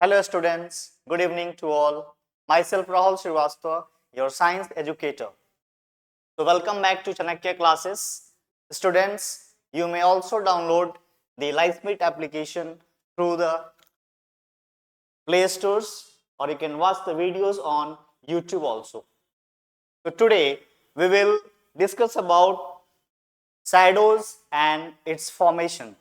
Hello students, good evening to all. Myself Rahul Srivastava, your science educator. So welcome back to Chanakya classes. Students, you may also download the LiveMeet application through the Play Stores, or you can watch the videos on YouTube also. So today we will discuss about shadows and its formation.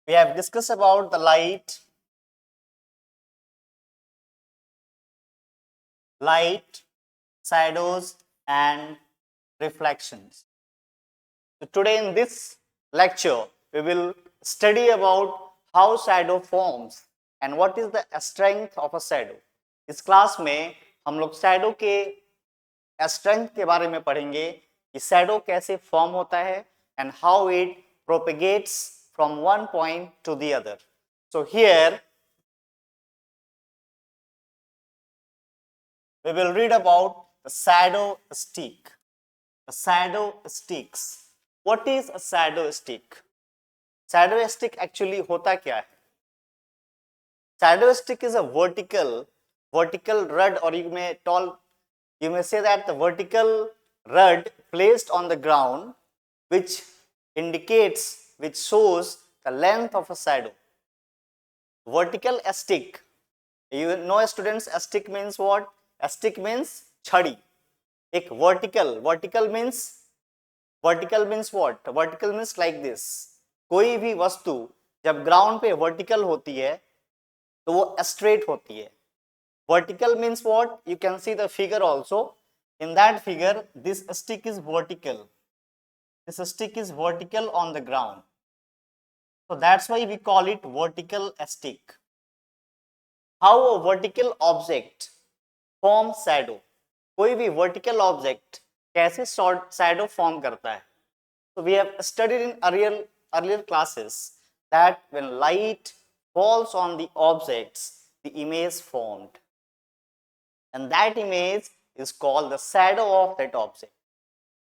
We have discussed about the light, shadows and reflections. So today in this lecture, we will study about how shadow forms and what is the strength of a shadow. इस class में हम लोग shadow के strength के बारे में पढ़ेंगे कि शैडो कैसे फॉर्म होता है and how it propagates from one point to the other. So here we will read about the shadow stick. The shadow sticks. What is a shadow stick? Shadow stick actually होता क्या है? Shadow stick is a vertical rod, or you may say that the vertical rod placed on the ground, which shows the length of a shadow. Vertical stick. You know students, a stick means what? A stick means छड़ी. एक vertical means what? Vertical means like this. कोई भी वस्तु जब ground पे vertical होती है तो वो स्ट्रेट होती है. Vertical means what? You can see the figure also. In that figure, this stick is vertical. This stick is vertical on the ground. So that's why we call it vertical stick. How a vertical object forms shadow? कोई भी vertical object कैसे shadow form करता है? So we have studied in earlier classes that when light falls on the objects, the image formed, and that image is called the shadow of that object.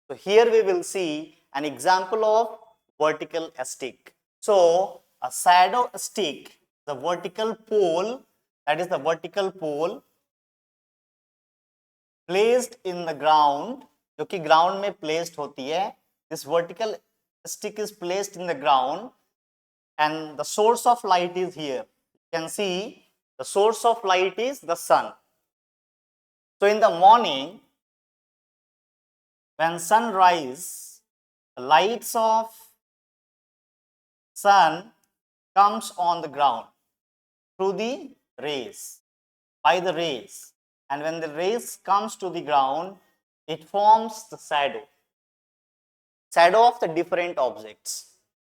So here we will see an example of vertical stick. So a shadow stick, the vertical pole, that is the vertical pole placed in the ground, जो कि ground में placed होती है. This vertical stick is placed in the ground and the source of light is here. You can see the source of light is the sun. So in the morning, when sun rises, the lights of sun comes on the ground through the rays, by the rays, and when the rays comes to the ground, it forms the shadow of the different objects.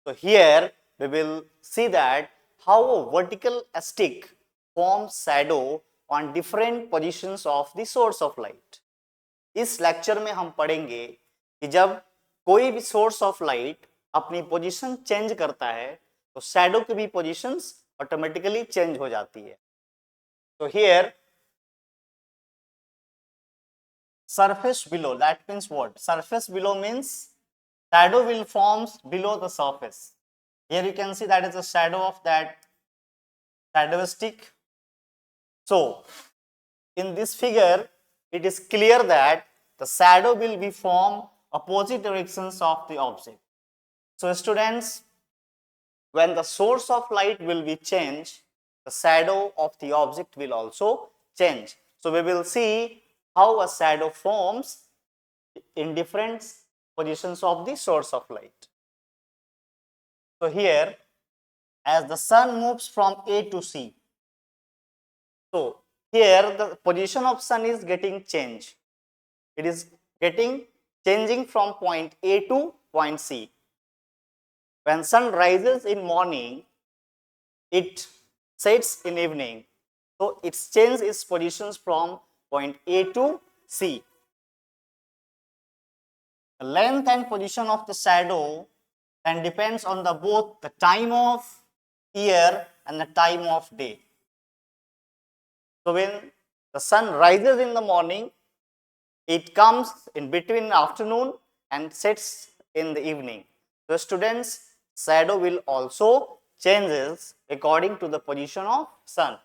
So here we will see that how a vertical stick forms shadow on different positions of the source of light. इस lecture में हम पढ़ेंगे कि जब कोई भी source of light अपनी position change करता है तो शैडो की भी पोजीशंस ऑटोमेटिकली चेंज हो जाती है. तो here surface below, that means what? Surface below means shadow will forms below the surface. Here you can see that is the shadow of that shadow stick. So in this figure it is clear that the shadow will be formed opposite directions of the object. So students, when the source of light will be changed, the shadow of the object will also change. So we will see how a shadow forms in different positions of the source of light. So here, as the sun moves from A to C, so here the position of sun is getting changed. It is changing from point A to point C. When sun rises in morning, it sets in evening. So it changes its positions from point A to C. The length and position of the shadow then depends on both the time of year and the time of day. So when the sun rises in the morning, it comes in between afternoon and sets in the evening. So students, shadow will also changes according to the position of sun.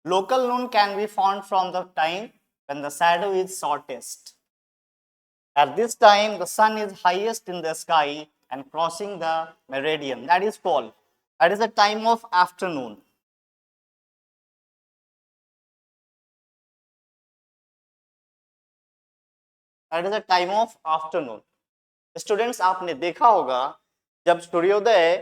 Local noon can be found from the time when the shadow is shortest. At this time, the sun is highest in the sky and crossing the meridian. That is the time of afternoon. That is the time of afternoon. Students, आपने देखा होगा जब सूर्योदय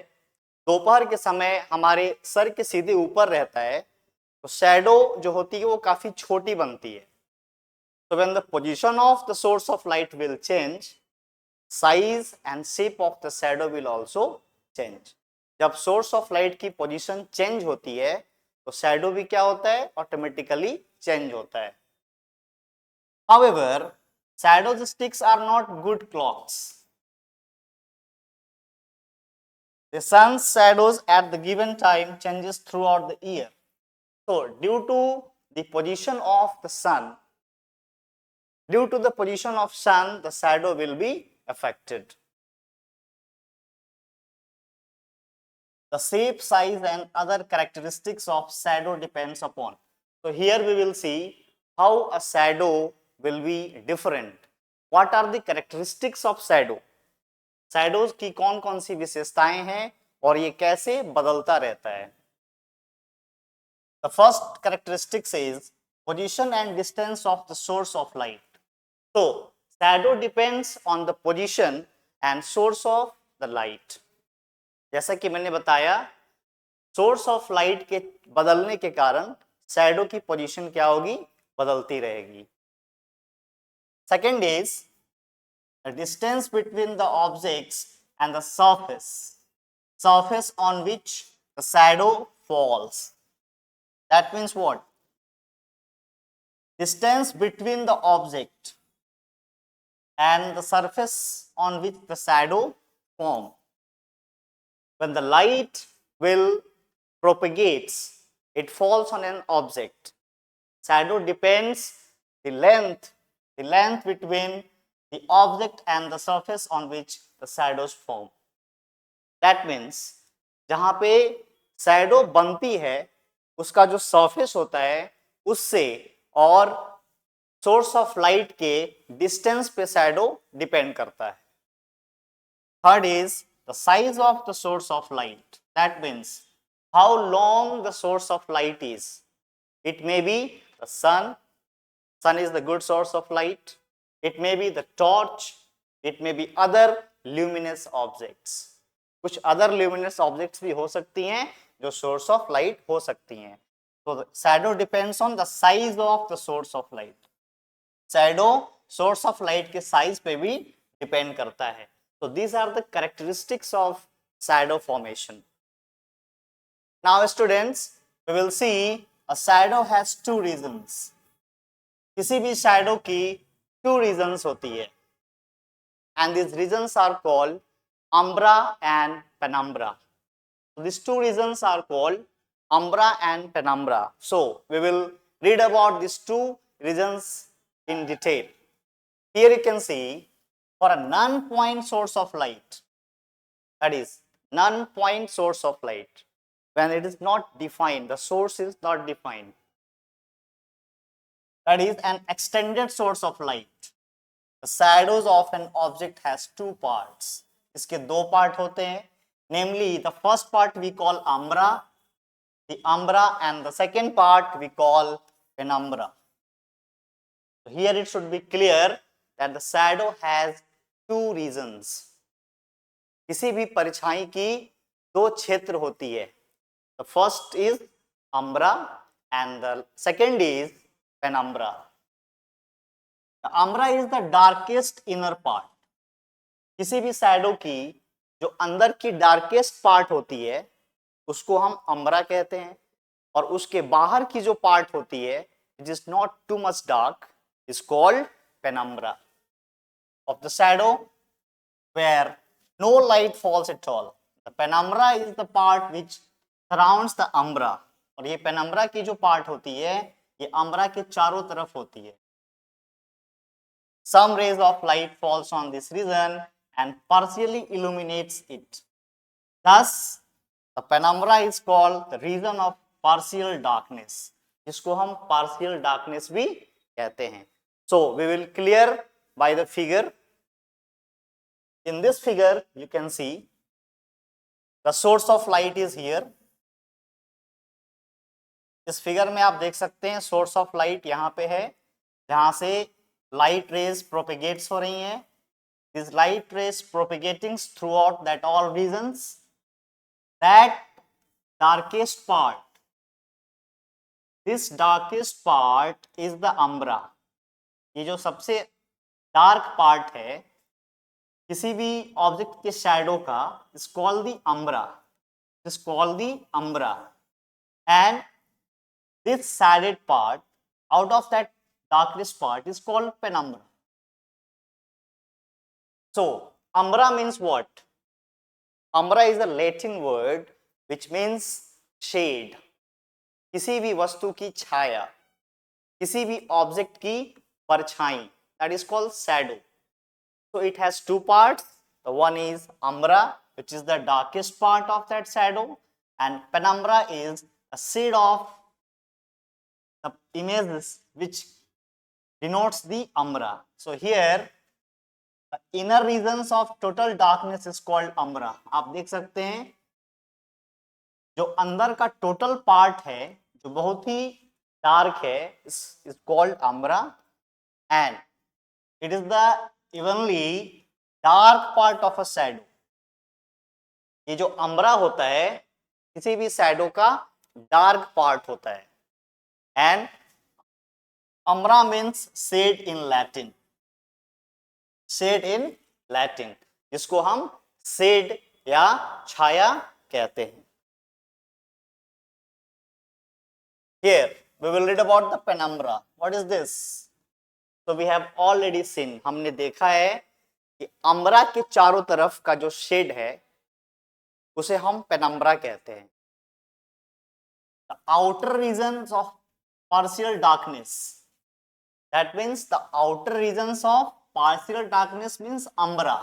दोपहर के समय हमारे sir के सीधे ऊपर रहता है तो शैडो जो होती है वो काफी छोटी बनती है. So when the position of the source of light will change, size and shape of the shadow will also change. जब source of light की position change होती है तो shadow भी क्या होता है, ऑटोमेटिकली change होता है. However, shadow sticks are not good clocks. The sun's shadows at the given time changes throughout the year. So due to the position of the sun, the shadow will be affected. The shape, size and other characteristics of shadow depends upon. So here we will see how a shadow will be different. What are the characteristics of shadow? Shadows की कौन कौन सी विशेषताएं हैं और ये कैसे बदलता रहता है. The first characteristic is position and distance of the source of light. So shadow depends on the position and source of the light. जैसा कि मैंने बताया, सोर्स ऑफ लाइट के बदलने के कारण शैडो की पोजीशन क्या होगी, बदलती रहेगी. Second is the distance between the objects and the surface on which the shadow falls. That means what? Distance between the object and the surface on which the shadow forms. When the light will propagates, it falls on an object. Shadow depends the length between the object and the surface on which the shadows form. That means जहाँ पे shadow बनती है उसका जो surface होता है उससे और source of light के distance पे shadow depend करता है. Third is the size of the source of light. That means how long the source of light is. It may be the sun is the good source of light. It may be the torch. It may be other luminous objects. कुछ other luminous objects भी हो सकती हैं जो source of light हो सकती हैं. So the shadow depends on the size of the source of light. Shadow source of light के size पे भी depend करता है. So these are the characteristics of shadow formation. Now students, we will see a shadow has two regions. किसी भी shadow की two regions होती है. And these regions are called umbra and penumbra. So these two regions are called umbra and penumbra. So we will read about these two regions in detail. Here you can see for a non-point source of light, that is non-point source of light, when it is not defined, the source is not defined, that is an extended source of light. The shadows of an object has two parts. इसके दो part होते हैं. Namely, the first part we call umbra, and the second part we call penumbra. So here it should be clear that the shadow has two regions. किसी भी परछाई की दो क्षेत्र होती है. The first is umbra and the second is penumbra. The umbra is the darkest inner part. किसी भी shadow की जो अंदर की darkest part होती है उसको हम umbra कहते हैं, और उसके बाहर की जो part होती है which is not too much dark is called penumbra. Of the shadow where no light falls at all. The penumbra is the part which surrounds the umbra. और ये penumbra की जो part होती है ये umbra के चारों तरफ होती है. Some rays of light falls on this region and partially illuminates it. Thus, the penumbra is called the region of partial darkness, जिसको हम partial darkness भी कहते हैं. So, we will clear by the figure. In this figure, you can see the source of light is here. इस figure में आप देख सकते हैं सोर्स ऑफ लाइट यहाँ पे है, जहां से लाइट रेज प्रोपेगेट्स हो रही हैं. This light rays propagating throughout that all regions. That darkest part, this darkest part is the umbra. ये जो सबसे डार्क पार्ट है किसी भी ऑब्जेक्ट के शैडो का is called the umbra. Is called the umbra. And this shaded part, out of that darkest part, is called penumbra. So, umbra means what? Umbra is a Latin word which means shade. किसी भी वस्तु की छाया, किसी भी object की परछाई, that is called shadow. So it has two parts. The one is umbra, which is the darkest part of that shadow, and penumbra is a shade of the images which denotes the umbra. So here the inner regions of total darkness is called umbra. आप देख सकते हैं जो अंदर का total part है जो बहुत ही डार्क है is called umbra, and it is the evenly dark part of a shadow. ये जो umbra होता है किसी भी shadow का dark part होता है. And umbra means shade in Latin. Shade in Latin, जिसको हम shade या छाया कहते हैं. Here we will read about the penumbra. What is this? So we have already seen, हमने देखा है कि umbra के चारों तरफ का जो शेड है उसे हम penumbra कहते हैं. The outer regions of partial darkness, that means the outer regions of partial darkness means umbra.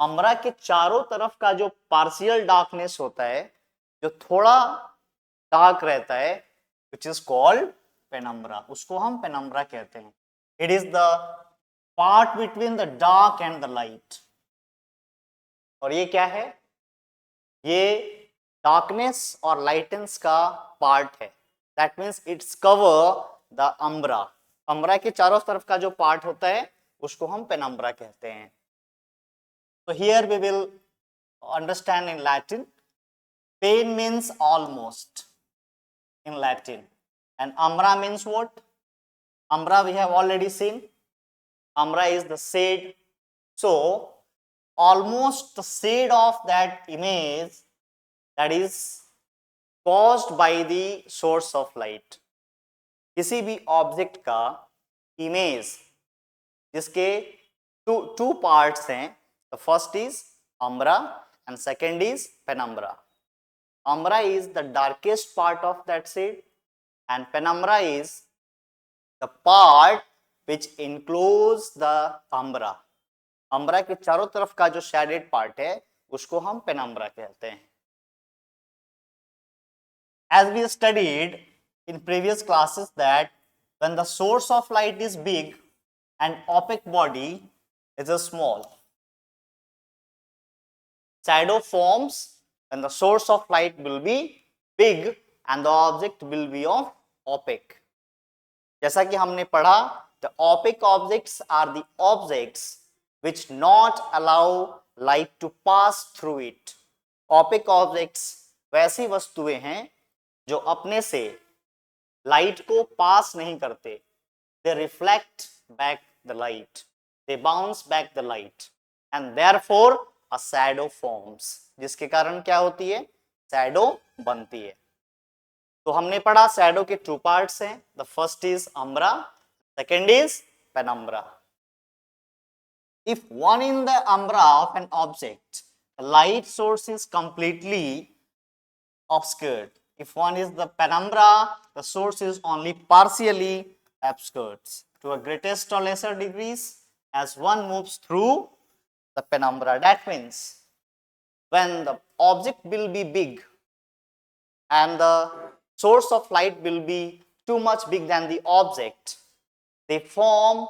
umbra के चारों तरफ का जो partial darkness होता है, जो थोड़ा डार्क रहता है, which is called penumbra, उसको हम penumbra कहते हैं. It is the part between the dark and the light. और ये क्या है? ये darkness और lightness का part है. That means it's cover the umbra. umbra के चारों तरफ का जो part होता है उसको हम penumbra कहते हैं. So here we will understand in Latin. Pen means almost in Latin, and umbra means what? Umbra we have already seen. Umbra is the shade. So almost the shade of that image that is caused by the source of light. किसी भी object का image जिसके two parts हैं. The first is umbra and second is penumbra. Umbra is the darkest part of that shade and penumbra is the part which enclose the umbra. umbra के चारों तरफ का जो shaded part है उसको हम penumbra कहते हैं. As we studied in previous classes that when the source of light is big and opaque body is a small, shadow forms when the source of light will be big and the object will be of opaque. जैसा कि हमने पढ़ा, the opaque objects are the objects which not allow light to pass through it. Opaque objects वैसी वस्तुएं हैं जो अपने से लाइट को पास नहीं करते. They reflect back the light, they bounce back the light, and therefore a shadow forms. जिसके कारण क्या होती है? शैडो बनती है. तो हमने पढ़ा शैडो के टू पार्ट्स हैं. The first is umbra, second is penumbra. If one in the umbra of an object, the light source is completely obscured. If one is the penumbra, the source is only partially obscured to a greatest or lesser degrees as one moves through the penumbra. That means when the object will be big and the source of light will be too much big than the object, they form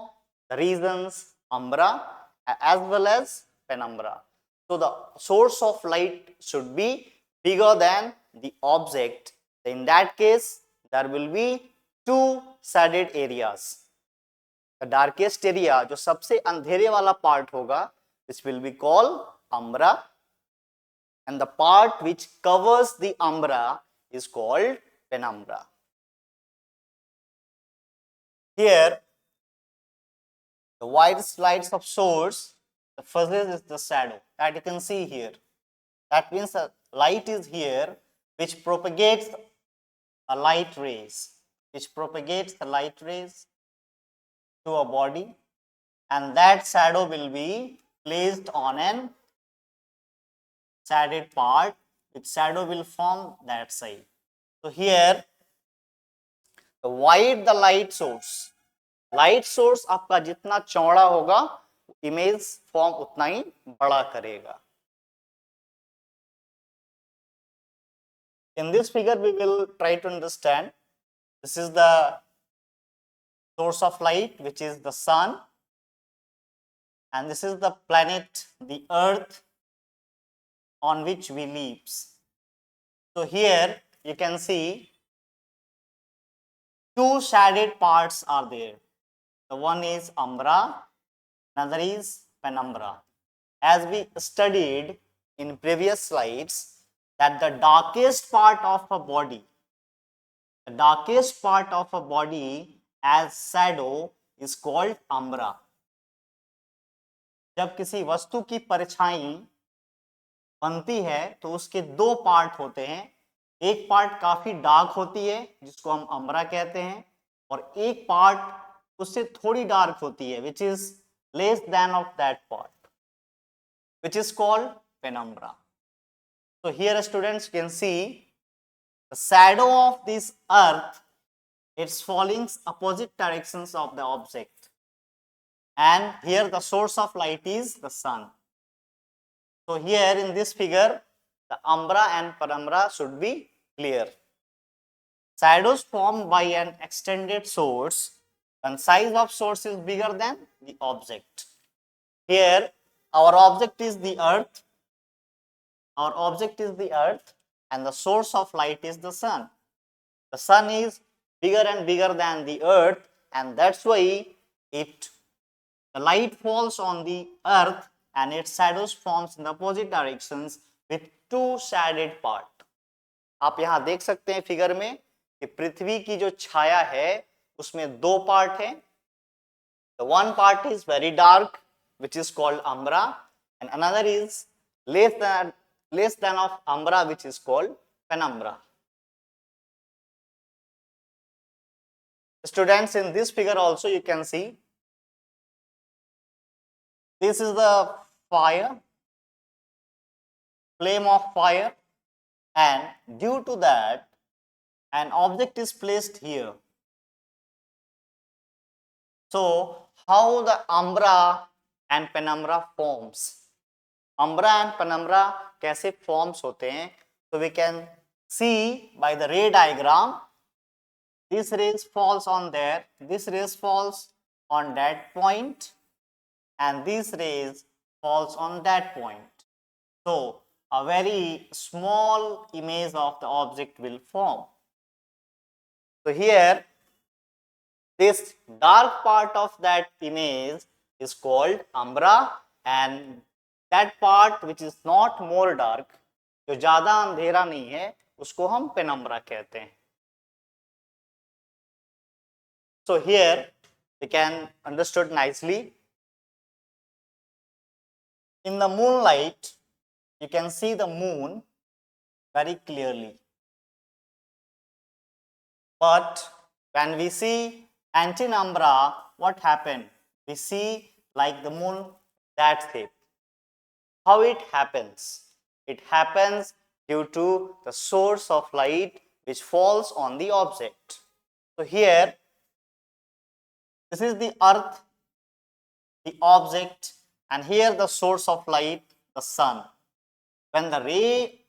the regions umbra as well as penumbra. So the source of light should be bigger than the object. In that case, there will be two shaded areas. The darkest area, जो सबसे अंधेरे वाला part होगा, this will be called umbra, and the part which covers the umbra is called penumbra. Here, the widest lights of source, the furthest is the shadow that you can see here. That means the light is here which propagates a light rays, to a body, and that shadow will be placed on an shaded part, which shadow will form that side. So here, the wide the light source आपका जितना चौड़ा होगा, image form उतना ही बड़ा करेगा. In this figure, we will try to understand. This is the source of light, which is the sun, and this is the planet, the earth, on which we live. So here you can see two shaded parts are there. The one is umbra, another is penumbra. As we studied in previous slides, that the darkest part of a body as shadow is called umbra. जब किसी वस्तु की परछाई बनती है तो उसके दो पार्ट होते हैं. एक पार्ट काफी डार्क होती है जिसको हम umbra कहते हैं, और एक पार्ट उससे थोड़ी डार्क होती है which is less than of that part, which is called penumbra. So here students can see the shadow of this earth, it's falling opposite directions of the object, and here the source of light is the sun. So here in this figure, the umbra and penumbra should be clear. Shadows formed by an extended source when size of source is bigger than the object. Here our object is the earth, and the source of light is the sun. The sun is bigger and bigger than the earth, and that's why the light falls on the earth and its shadows forms in the opposite directions with two shaded part. आप यहाँ देख सकते हैं figure में कि पृथ्वी की जो छाया है उसमें दो पार्ट है. The one part is very dark, which is called umbra, and another is less than of umbra, which is called penumbra. Students, in this figure also you can see this is the flame of fire, and due to that an object is placed here. So how the umbra and penumbra forms? Umbra and penumbra कैसे forms होते हैं? So we can see by the ray diagram, this rays falls on there, this rays falls on that point, and these rays falls on that point. So a very small image of the object will form. So here this dark part of that image is called umbra, and that part which is not more dark, जो ज़्यादा अंधेरा नहीं है, उसको हम penumbra कहते हैं. So here we can understood nicely. In the moonlight, you can see the moon very clearly. But when we see antinumbra, what happened? We see like the moon that shape. How it happens? It happens due to the source of light which falls on the object. So here, this is the earth, the object, and here the source of light, the sun. When the ray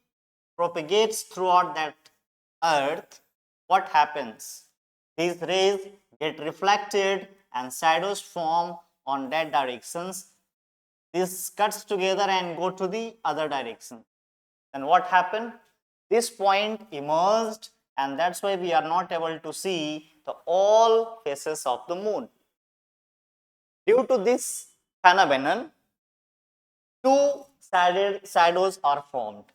propagates throughout that earth, what happens? These rays get reflected and shadows form on that directions. This cuts together and go to the other direction. Then what happened? This point emerged, and that's why we are not able to see the all faces of the moon. Due to this phenomenon, two shadows are formed.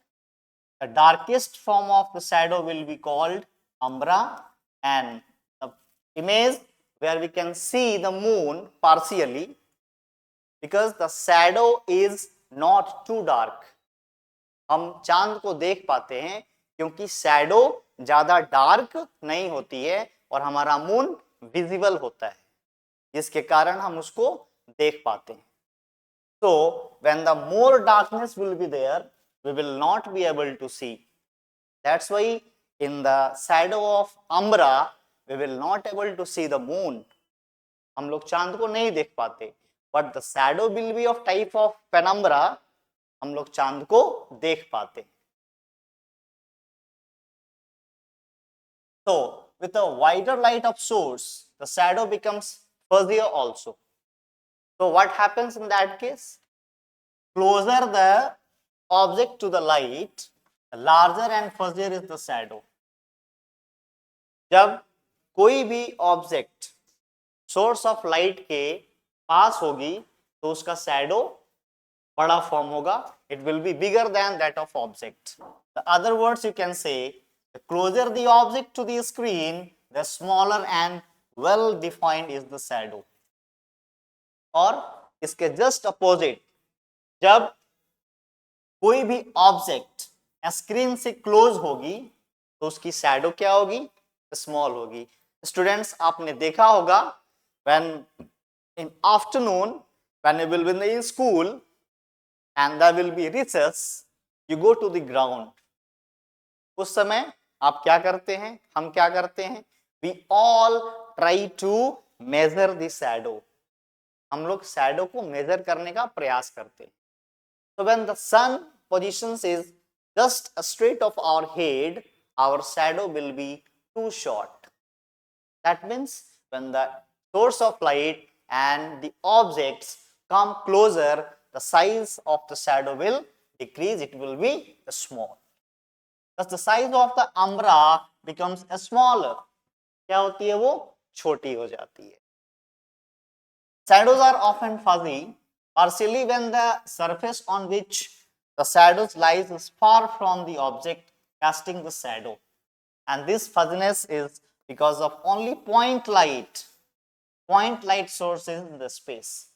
The darkest form of the shadow will be called umbra, and the image where we can see the moon partially, because the shadow is not too dark. हम चांद को देख पाते हैं क्योंकि shadow ज्यादा dark नहीं होती है और हमारा मून विजिबल होता है, जिसके कारण हम उसको देख पाते हैं. So when the more darkness will be there, we will not be able to see. That's why in the shadow of umbra we will not able to see the moon. हम लोग चांद को नहीं देख पाते, but the shadow will be of type of penumbra. हम लोग चांद को देख पाते. So with a wider light of source, the shadow becomes fuzzier also. So what happens in that case? Closer the object to the light, the larger and fuzzier is the shadow. जब कोई भी object source of light के पास होगी तो उसका shadow बड़ा form होगा. It will be bigger than that of object. The other words you can say, the closer the object to the screen, the smaller and well defined is the shadow. और इसके just opposite, जब कोई भी object screen से close होगी तो उसकी shadow क्या होगी? स्मॉल होगी. स्टूडेंट्स, आपने देखा होगा when in afternoon when you will be in school and there will be recess, you go to the ground. उस समय आप क्या करते हैं? हम क्या करते हैं? We all try to measure the shadow. हम लोग शैडो को मेजर करने का प्रयास करते हैं. So when the sun positions is just straight of our head, our shadow will be too short. That means when the source of light and the objects come closer, the size of the shadow will decrease, it will be small. Thus the size of the umbra becomes smaller. क्या होती है? वो छोटी हो जाती है. Shadows are often fuzzy, partially when the surface on which the shadows lies is far from the object casting the shadow. And this fuzziness is because of only point light sources in the space.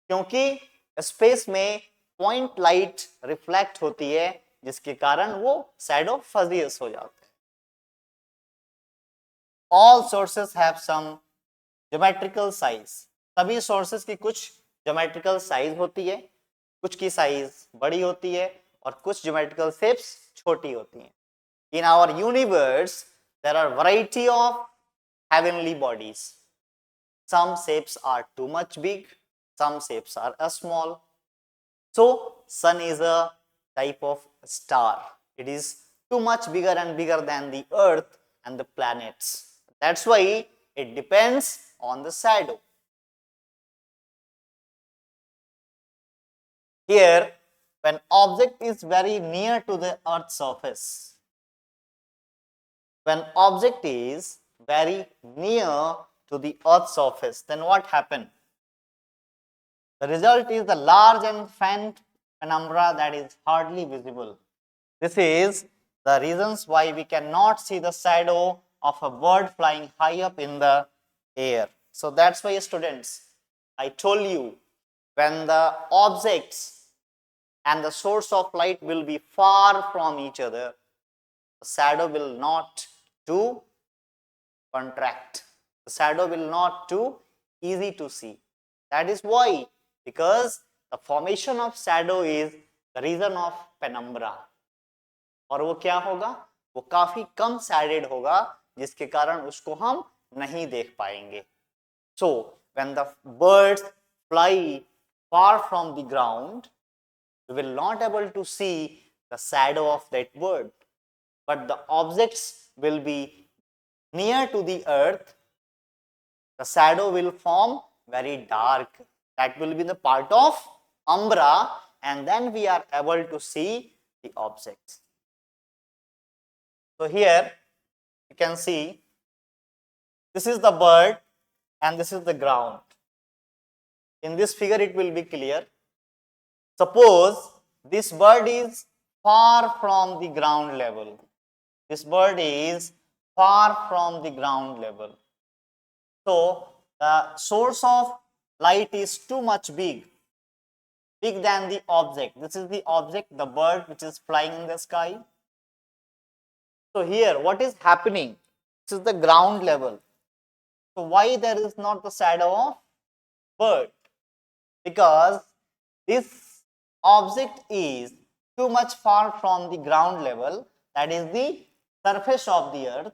क्योंकि space में point light reflect होती है, जिसके कारण वो shadow फजीएस हो जाते हैं. All sources have some geometrical size. सभी सोर्सेस की कुछ ज्योमेट्रिकल साइज होती है, कुछ की साइज बड़ी होती है और कुछ ज्योमेट्रिकल शेप्स छोटी होती हैं. In our universe, there are variety of heavenly bodies. Some shapes are too much big, some shapes are small. So sun is a type of star. It is too much bigger and bigger than the earth and the planets. That's why it depends on the shadow. Here, when object is very near to the earth's surface, when object is very near to the earth's surface, then what happens? The result is the large and faint penumbra that is hardly visible. This is the reasons why we cannot see the shadow of a bird flying high up in the air. So that's why, students, I told you, when the objects and the source of light will be far from each other, the shadow will not too contract. The shadow will not too easy to see. That is why, because the formation of shadow is the reason of penumbra. और वो क्या होगा? वो काफी कम shaded होगा, जिसके कारण उसको हम नहीं देख पाएंगे. So when the birds fly far from the ground, we will not able to see the shadow of that bird, but the objects will be near to the earth, the shadow will form very dark. That will be the part of umbra, and then we are able to see the objects. So here you can see this is the bird and this is the ground. In this figure it will be clear. Suppose this bird is far from the ground level. This bird is far from the ground level. So the source of light is too much big than the object. This is the object, the bird which is flying in the sky. So here what is happening? This is the ground level. So why there is not the shadow of bird? Because this object is too much far from the ground level, that is the surface of the earth.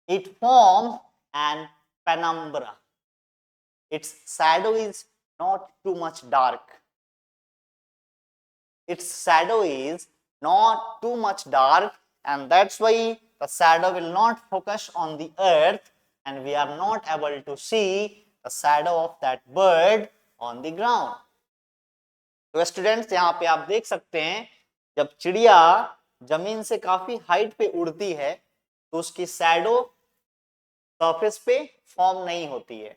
It forms an penumbra. Its shadow is not too much dark. Its shadow is not too much dark, and that's why the shadow will not focus on the earth and we are not able to see the shadow of that bird on the ground. तो students यहाँ पे आप देख सकते हैं जब चिड़िया जमीन से काफी हाइट पे उड़ती है तो उसकी शैडो सरफेस पे फॉर्म नहीं होती है.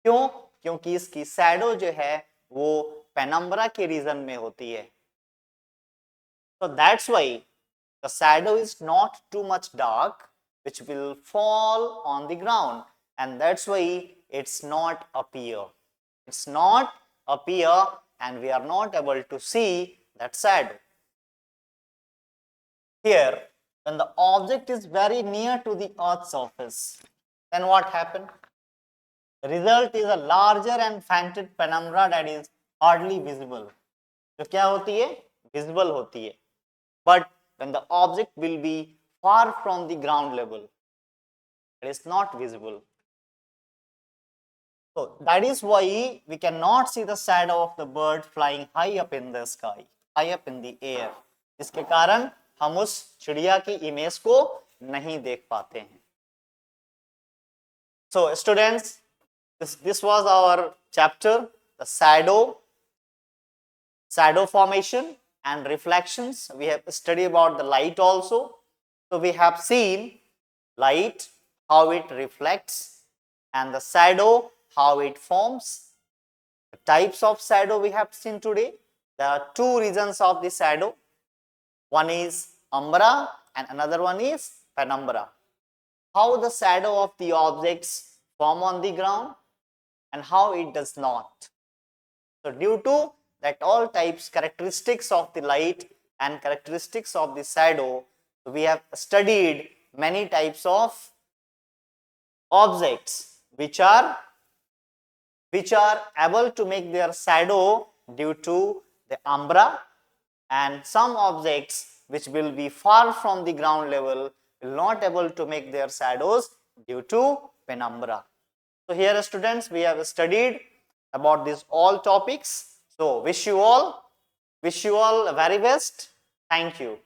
क्यों? क्योंकि इसकी शैडो जो है वो पेनम्बरा के रीजन में होती है. So that's why the shadow is not too much dark which will fall on the ground, and that's why it's not appear. It's not appear and we are not able to see that shadow. Here, when the object is very near to the earth's surface, then what happened? The result is a larger and fainted penumbra that is hardly visible. जो क्या होती है? Visible होती है. But when the object will be far from the ground level, it is not visible. So that is why we cannot see the shadow of the bird flying high up in the sky, high up in the air. इसके कारण हम उस चिड़िया की image को नहीं देख पाते हैं. So students, this was our chapter, the shadow formation and reflections. We have studied about the light also. So we have seen light, how it reflects, and the shadow, how it forms. The types of shadow we have seen today. There are two regions of the shadow. One is umbra and another one is penumbra. How the shadow of the objects form on the ground and how it does not. So due to that all types characteristics of the light and characteristics of the shadow, we have studied many types of objects which are able to make their shadow due to the umbra, and some objects which will be far from the ground level will not able to make their shadows due to penumbra. So here students, we have studied about these all topics. So wish you all very best. Thank you.